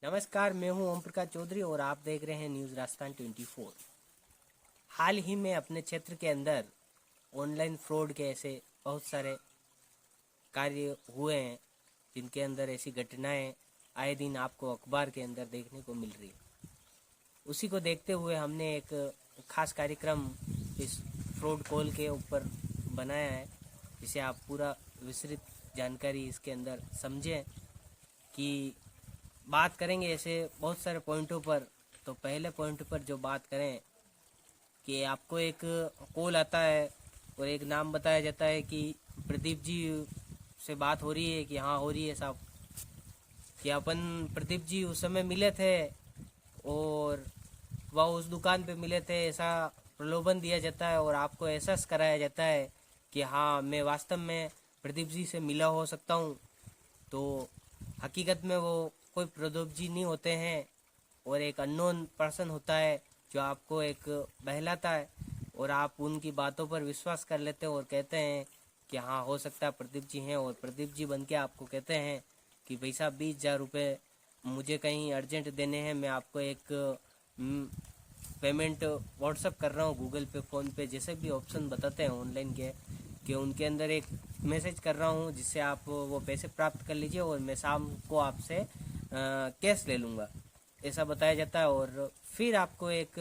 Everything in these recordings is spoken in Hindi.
नमस्कार, मैं हूं ओम प्रकाश चौधरी और आप देख रहे हैं न्यूज़ राजस्थान 24। हाल ही में अपने क्षेत्र के अंदर ऑनलाइन फ्रॉड के ऐसे बहुत सारे कार्य हुए हैं जिनके अंदर ऐसी घटनाएं आए दिन आपको अखबार के अंदर देखने को मिल रही है। उसी को देखते हुए हमने एक खास कार्यक्रम इस फ्रॉड कॉल के ऊपर बनाया है, जिसे आप पूरा विस्तृत जानकारी इसके अंदर समझें कि बात करेंगे ऐसे बहुत सारे पॉइंटों पर। तो पहले पॉइंट पर जो बात करें कि आपको एक कॉल आता है और एक नाम बताया जाता है कि प्रदीप जी से बात हो रही है, कि हाँ हो रही है साहब, कि अपन प्रदीप जी उस समय मिले थे और वह उस दुकान पे मिले थे, ऐसा प्रलोभन दिया जाता है और आपको एहसास कराया जाता है कि हाँ मैं वास्तव में प्रदीप जी से मिला हो सकता हूँ। तो हकीकत में वो कोई प्रदीप जी नहीं होते हैं और एक अननोन पर्सन होता है जो आपको एक बहलाता है और आप उनकी बातों पर विश्वास कर लेते हैं और कहते हैं कि हाँ हो सकता है प्रदीप जी हैं। और प्रदीप जी बन के आपको कहते हैं कि भाई साहब 20,000 रुपये मुझे कहीं अर्जेंट देने हैं, मैं आपको एक पेमेंट व्हाट्सअप कर रहा हूँ, गूगल पे, फ़ोन पे, जैसे भी ऑप्शन बताते हैं ऑनलाइन के, कि उनके अंदर एक मैसेज कर रहा हूँ जिससे आप वो पैसे प्राप्त कर लीजिए और मैं शाम को आपसे कैश ले लूँगा, ऐसा बताया जाता है। और फिर आपको एक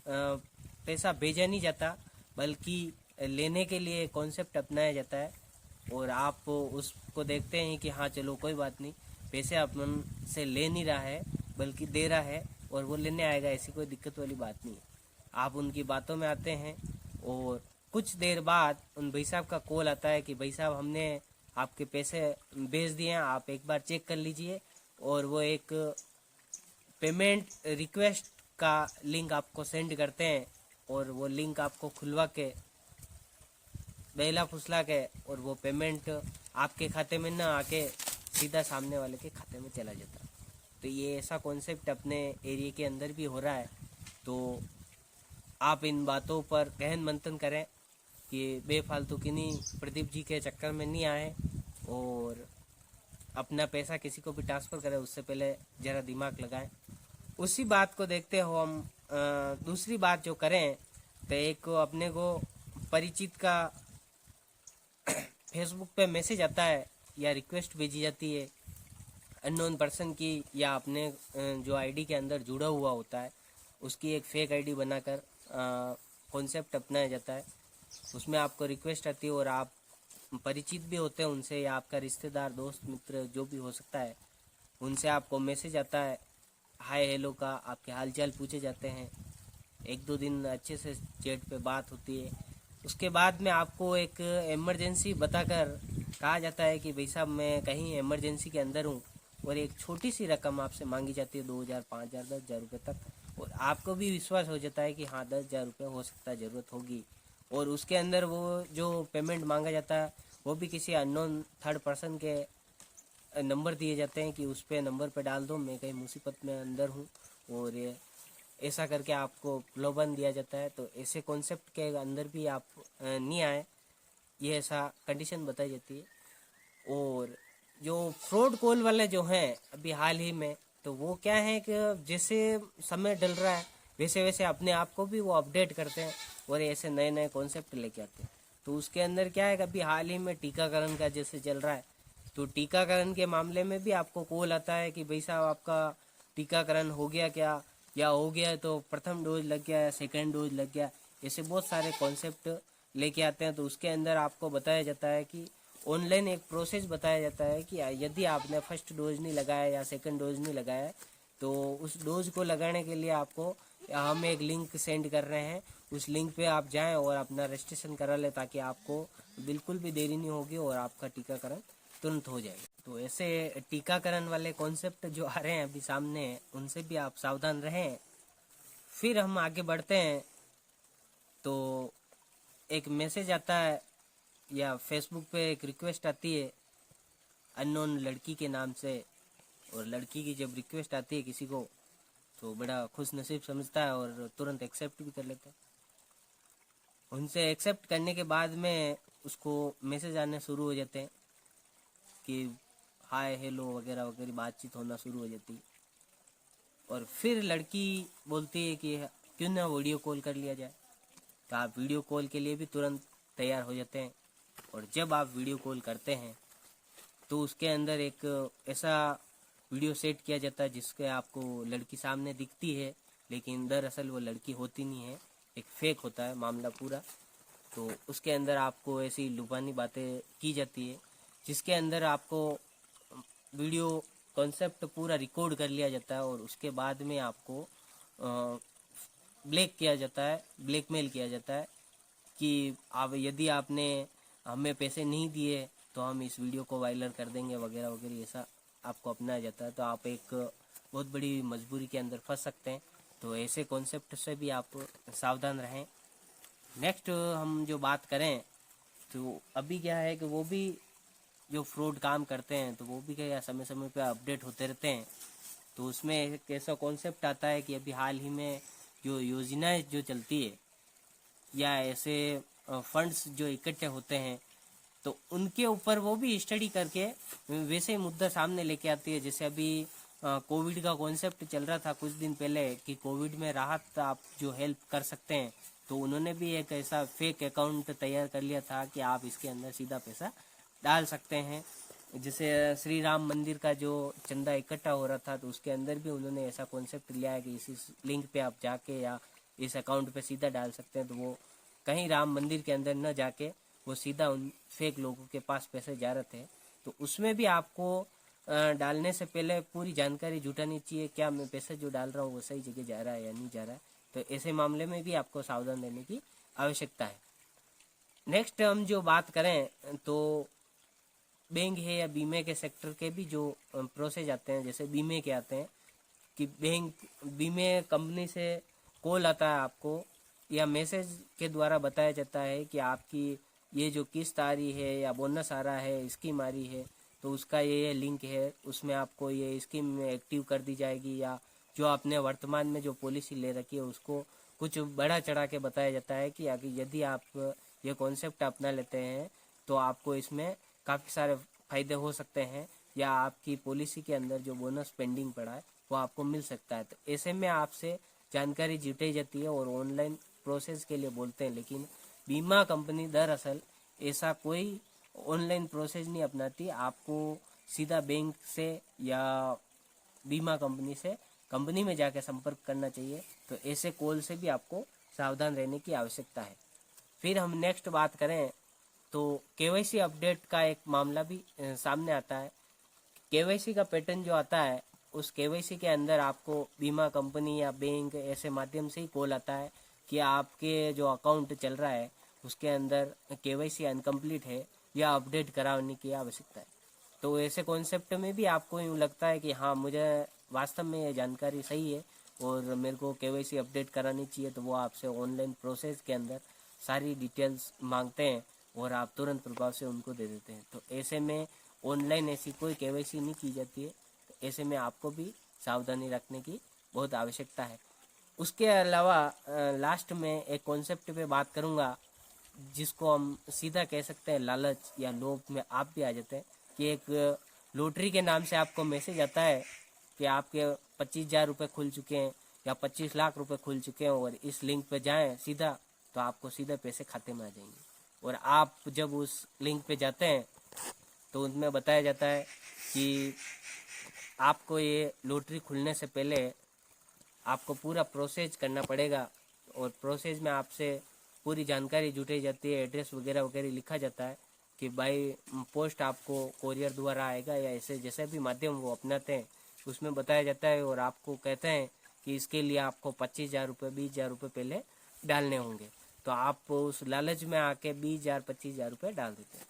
पैसा भेजा नहीं जाता बल्कि लेने के लिए कॉन्सेप्ट अपनाया जाता है और आप उसको देखते हैं कि हाँ चलो कोई बात नहीं, पैसे अपन से ले नहीं रहा है बल्कि दे रहा है और वो लेने आएगा, ऐसी कोई दिक्कत वाली बात नहीं है। आप उनकी बातों में आते हैं और कुछ देर बाद उन भाई साहब का कॉल आता है कि भाई साहब हमने आपके पैसे भेज दिए हैं, आप एक बार चेक कर लीजिए। और वो एक पेमेंट रिक्वेस्ट का लिंक आपको सेंड करते हैं और वो लिंक आपको खुलवा के बहला फुसला के और वो पेमेंट आपके खाते में ना आके सीधा सामने वाले के खाते में चला जाता। तो ये ऐसा कॉन्सेप्ट अपने एरिया के अंदर भी हो रहा है। तो आप इन बातों पर गहन मंथन करें कि बेफालतू किन्हीं प्रदीप जी के चक्कर में नहीं आए और अपना पैसा किसी को भी ट्रांसफ़र करें उससे पहले ज़रा दिमाग लगाएं। उसी बात को देखते हो हम दूसरी बात जो करें तो एक अपने को परिचित का फेसबुक पे मैसेज आता है या रिक्वेस्ट भेजी जाती है अननोन पर्सन की, या अपने जो आईडी के अंदर जुड़ा हुआ होता है उसकी एक फेक आईडी बनाकर कॉन्सेप्ट अपनाया जाता है। उसमें आपको रिक्वेस्ट आती है और आप परिचित भी होते हैं उनसे, या आपका रिश्तेदार दोस्त मित्र जो भी हो सकता है, उनसे आपको मैसेज आता है हाय हेलो का, आपके हालचाल पूछे जाते हैं, एक दो दिन अच्छे से चैट पे बात होती है। उसके बाद में आपको एक इमरजेंसी बताकर कहा जाता है कि भाई साहब मैं कहीं इमरजेंसी के अंदर हूँ और एक छोटी सी रकम आपसे मांगी जाती है, 2,000, 5,000, 10,000 रुपये तक। और आपको भी विश्वास हो जाता है कि हाँ 10,000 रुपये हो सकता है ज़रूरत होगी। और उसके अंदर वो जो पेमेंट मांगा जाता है वो भी किसी अननोन थर्ड पर्सन के नंबर दिए जाते हैं कि उस पे नंबर पे डाल दो, मैं कहीं मुसीबत में अंदर हूँ, और ये ऐसा करके आपको प्रलोभन दिया जाता है। तो ऐसे कॉन्सेप्ट के अंदर भी आप नहीं आए, ये ऐसा कंडीशन बताई जाती है। और जो फ्रॉड कॉल वाले जो हैं अभी हाल ही में, तो वो क्या है कि जैसे समय डल रहा है वैसे वैसे अपने आप को भी वो अपडेट करते हैं और ऐसे नए नए कॉन्सेप्ट लेके आते हैं। तो उसके अंदर क्या है कि अभी हाल ही में टीकाकरण का जैसे चल रहा है, तो टीकाकरण के मामले में भी आपको कॉल आता है कि भाई साहब आपका टीकाकरण हो गया क्या, या हो गया तो प्रथम डोज लग गया या सेकेंड डोज लग गया, ऐसे बहुत सारे कॉन्सेप्ट लेके आते हैं। तो उसके अंदर आपको बताया जाता है कि ऑनलाइन एक प्रोसेस बताया जाता है कि यदि आपने फर्स्ट डोज नहीं लगाया या सेकंड डोज नहीं लगाया है तो उस डोज को लगाने के लिए आपको हम एक लिंक सेंड कर रहे हैं, उस लिंक पे आप जाएं और अपना रजिस्ट्रेशन करा लें ताकि आपको बिल्कुल भी देरी नहीं होगी और आपका टीकाकरण तुरंत हो जाएगा। तो ऐसे टीकाकरण वाले कॉन्सेप्ट जो आ रहे हैं अभी सामने, उनसे भी आप सावधान रहें। फिर हम आगे बढ़ते हैं तो एक मैसेज आता है या फेसबुक पे एक रिक्वेस्ट आती है अननोन लड़की के नाम से, और लड़की की जब रिक्वेस्ट आती है किसी को तो बड़ा खुश नसीब समझता है और तुरंत एक्सेप्ट भी कर लेता है। उनसे एक्सेप्ट करने के बाद में उसको मैसेज आने शुरू हो जाते हैं कि हाय हेलो वगैरह वगैरह बातचीत होना शुरू हो जाती है। और फिर लड़की बोलती है कि क्यों ना वीडियो कॉल कर लिया जाए। तो आप वीडियो कॉल के लिए भी तुरंत तैयार हो जाते हैं। और जब आप वीडियो कॉल करते हैं तो उसके अंदर एक ऐसा वीडियो सेट किया जाता है जिसके आपको लड़की सामने दिखती है, लेकिन दरअसल वो लड़की होती नहीं है, एक फेक होता है मामला पूरा। तो उसके अंदर आपको ऐसी लुभानी बातें की जाती है जिसके अंदर आपको वीडियो कॉन्सेप्ट पूरा रिकॉर्ड कर लिया जाता है और उसके बाद में आपको ब्लैकमेल किया जाता है कि आप यदि आपने हमें पैसे नहीं दिए तो हम इस वीडियो को वायरल कर देंगे वगैरह वगैरह, ऐसा आपको अपनाया जाता है। तो आप एक बहुत बड़ी मजबूरी के अंदर फंस सकते हैं। तो ऐसे कॉन्सेप्ट से भी आप सावधान रहें। नेक्स्ट हम जो बात करें तो अभी क्या है कि वो भी जो फ्रॉड काम करते हैं तो वो भी क्या समय समय पे अपडेट होते रहते हैं। तो उसमें एक ऐसा कॉन्सेप्ट आता है कि अभी हाल ही में जो योजनाएं जो चलती है या ऐसे फंड्स जो इकट्ठे होते हैं तो उनके ऊपर वो भी स्टडी करके वैसे ही मुद्दा सामने लेके आती है। जैसे अभी कोविड का कॉन्सेप्ट चल रहा था कुछ दिन पहले कि कोविड में राहत आप जो हेल्प कर सकते हैं, तो उन्होंने भी एक ऐसा फेक अकाउंट तैयार कर लिया था कि आप इसके अंदर सीधा पैसा डाल सकते हैं। जैसे श्री राम मंदिर का जो चंदा इकट्ठा हो रहा था तो उसके अंदर भी उन्होंने ऐसा कॉन्सेप्ट लिया है कि इस लिंक पे आप जाके या इस अकाउंट पे सीधा डाल सकते हैं। तो वो कहीं राम मंदिर के अंदर न जाके वो सीधा उन फेक लोगों के पास पैसे जा रहे थे। तो उसमें भी आपको डालने से पहले पूरी जानकारी जुटानी चाहिए, क्या मैं पैसे जो डाल रहा हूँ वो सही जगह जा रहा है या नहीं जा रहा है। तो ऐसे मामले में भी आपको सावधान रहने की आवश्यकता है। नेक्स्ट हम जो बात करें तो बैंक है या बीमे के सेक्टर के भी जो प्रोसेस आते हैं, जैसे बीमे के आते हैं कि बीमे कंपनी से कॉल आता है आपको या मैसेज के द्वारा बताया जाता है कि आपकी ये जो किस्त आ रही है या बोनस आ रहा है, स्कीम आ रही है, तो उसका ये लिंक है, उसमें आपको ये स्कीम एक्टिव कर दी जाएगी। या जो आपने वर्तमान में जो पॉलिसी ले रखी है उसको कुछ बड़ा चढ़ा के बताया जाता है कि यदि आप ये कॉन्सेप्ट अपना लेते हैं तो आपको इसमें काफ़ी सारे फायदे हो सकते हैं या आपकी पॉलिसी के अंदर जो बोनस पेंडिंग पड़ा है वो आपको मिल सकता है। तो ऐसे में आपसे जानकारी जुटाई जाती है और ऑनलाइन प्रोसेस के लिए बोलते हैं, लेकिन बीमा कंपनी दरअसल ऐसा कोई ऑनलाइन प्रोसेस नहीं अपनाती। आपको सीधा बैंक से या बीमा कंपनी से कंपनी में जाकर संपर्क करना चाहिए। तो ऐसे कॉल से भी आपको सावधान रहने की आवश्यकता है। फिर हम नेक्स्ट बात करें तो केवाईसी अपडेट का एक मामला भी सामने आता है। केवाईसी का पैटर्न जो आता है उस केवाईसी के अंदर आपको बीमा कंपनी या बैंक ऐसे माध्यम से ही कॉल आता है कि आपके जो अकाउंट चल रहा है उसके अंदर केवाईसी अनकम्प्लीट है या अपडेट कराने की आवश्यकता है। तो ऐसे कॉन्सेप्ट में भी आपको यूँ लगता है कि हाँ मुझे वास्तव में ये जानकारी सही है और मेरे को केवाईसी अपडेट करानी चाहिए, तो वो आपसे ऑनलाइन प्रोसेस के अंदर सारी डिटेल्स मांगते हैं और आप तुरंत प्रभाव से उनको दे देते हैं। तो ऐसे में ऑनलाइन ऐसी कोई केवाईसी नहीं की जाती है। तो ऐसे में आपको भी सावधानी रखने की बहुत आवश्यकता है। उसके अलावा लास्ट में एक कॉन्सेप्ट पे बात करूँगा जिसको हम सीधा कह सकते हैं लालच या लोभ में आप भी आ जाते हैं कि एक लॉटरी के नाम से आपको मैसेज आता है कि आपके 25,000 रुपये खुल चुके हैं या 25 लाख रुपए खुल चुके हैं और इस लिंक पे जाएं सीधा तो आपको सीधे पैसे खाते में आ जाएंगे। और आप जब उस लिंक पे जाते हैं तो उनमें बताया जाता है कि आपको ये लॉटरी खुलने से पहले आपको पूरा प्रोसेस करना पड़ेगा और प्रोसेस में आपसे पूरी जानकारी जुटाई जाती है, एड्रेस वगैरह वगैरह लिखा जाता है कि बाई पोस्ट आपको कोरियर द्वारा आएगा या ऐसे जैसे भी माध्यम वो अपनाते हैं उसमें बताया जाता है। और आपको कहते हैं कि इसके लिए आपको 25,000 रुपये 20,000 रुपये पहले डालने होंगे। तो आप उस लालच में आके 20,000 25,000 रुपये डाल देते हैं।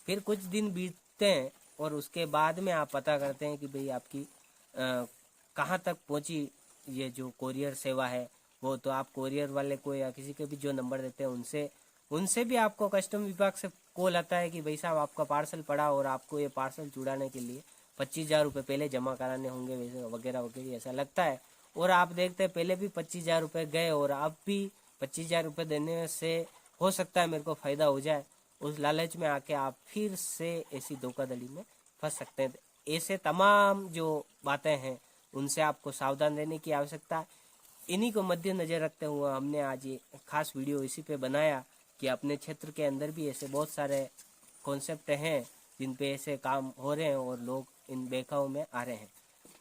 फिर कुछ दिन बीतते हैं और उसके बाद में आप पता करते हैं कि भाई आपकी कहाँ तक पहुँची ये जो कोरियर सेवा है वो। तो आप कोरियर वाले को या किसी के भी जो नंबर देते हैं उनसे भी आपको कस्टम विभाग से कॉल आता है कि भाई साहब आपका पार्सल पड़ा और आपको ये पार्सल छुड़ाने के लिए 25,000 रुपये पहले जमा कराने होंगे वैसे वगैरह वगैरह ऐसा लगता है। और आप देखते हैं पहले भी 25,000 रुपये गए और अब भी 25,000 रुपये देने से हो सकता है मेरे को फ़ायदा हो जाए। उस लालच में आके आप फिर से ऐसी धोखाधड़ी में फंस सकते हैं। ऐसे तमाम जो बातें हैं उनसे आपको सावधान रहने की आवश्यकता है। इन्हीं को मद्देनजर रखते हुए हमने आज ये खास वीडियो इसी पे बनाया कि अपने क्षेत्र के अंदर भी ऐसे बहुत सारे कॉन्सेप्ट हैं जिन पे ऐसे काम हो रहे हैं और लोग इन बेखाओं में आ रहे हैं।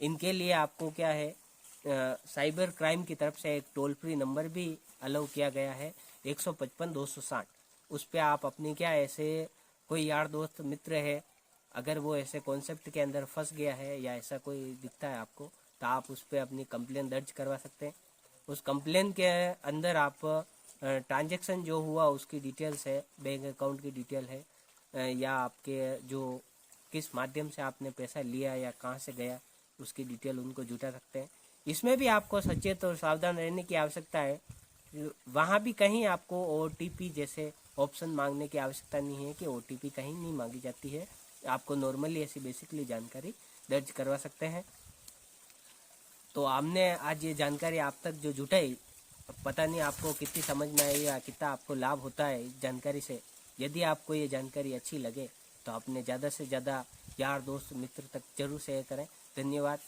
इनके लिए आपको क्या है, साइबर क्राइम की तरफ से एक टोल फ्री नंबर भी अलाउ किया गया है, 155-260। उस पर आप अपनी क्या ऐसे कोई यार दोस्त मित्र है, अगर वो ऐसे कॉन्सेप्ट के अंदर फंस गया है या ऐसा कोई दिखता है आपको, तो आप उस पर अपनी कंप्लेन दर्ज करवा सकते हैं। उस कंप्लेन के अंदर आप ट्रांजैक्शन जो हुआ उसकी डिटेल्स है, बैंक अकाउंट की डिटेल है, या आपके जो किस माध्यम से आपने पैसा लिया या कहाँ से गया उसकी डिटेल उनको जुटा सकते हैं। इसमें भी आपको सचेत और सावधान रहने की आवश्यकता है। वहाँ भी कहीं आपको OTP जैसे ऑप्शन मांगने की आवश्यकता नहीं है कि OTP कहीं नहीं मांगी जाती है। आपको नॉर्मली ऐसी बेसिकली जानकारी दर्ज करवा सकते हैं। तो हमने आज ये जानकारी आप तक जो जुटाई, पता नहीं आपको कितनी समझ में आई या कितना आपको लाभ होता है इस जानकारी से। यदि आपको ये जानकारी अच्छी लगे तो अपने ज़्यादा से ज़्यादा यार दोस्त मित्र तक जरूर शेयर करें। धन्यवाद।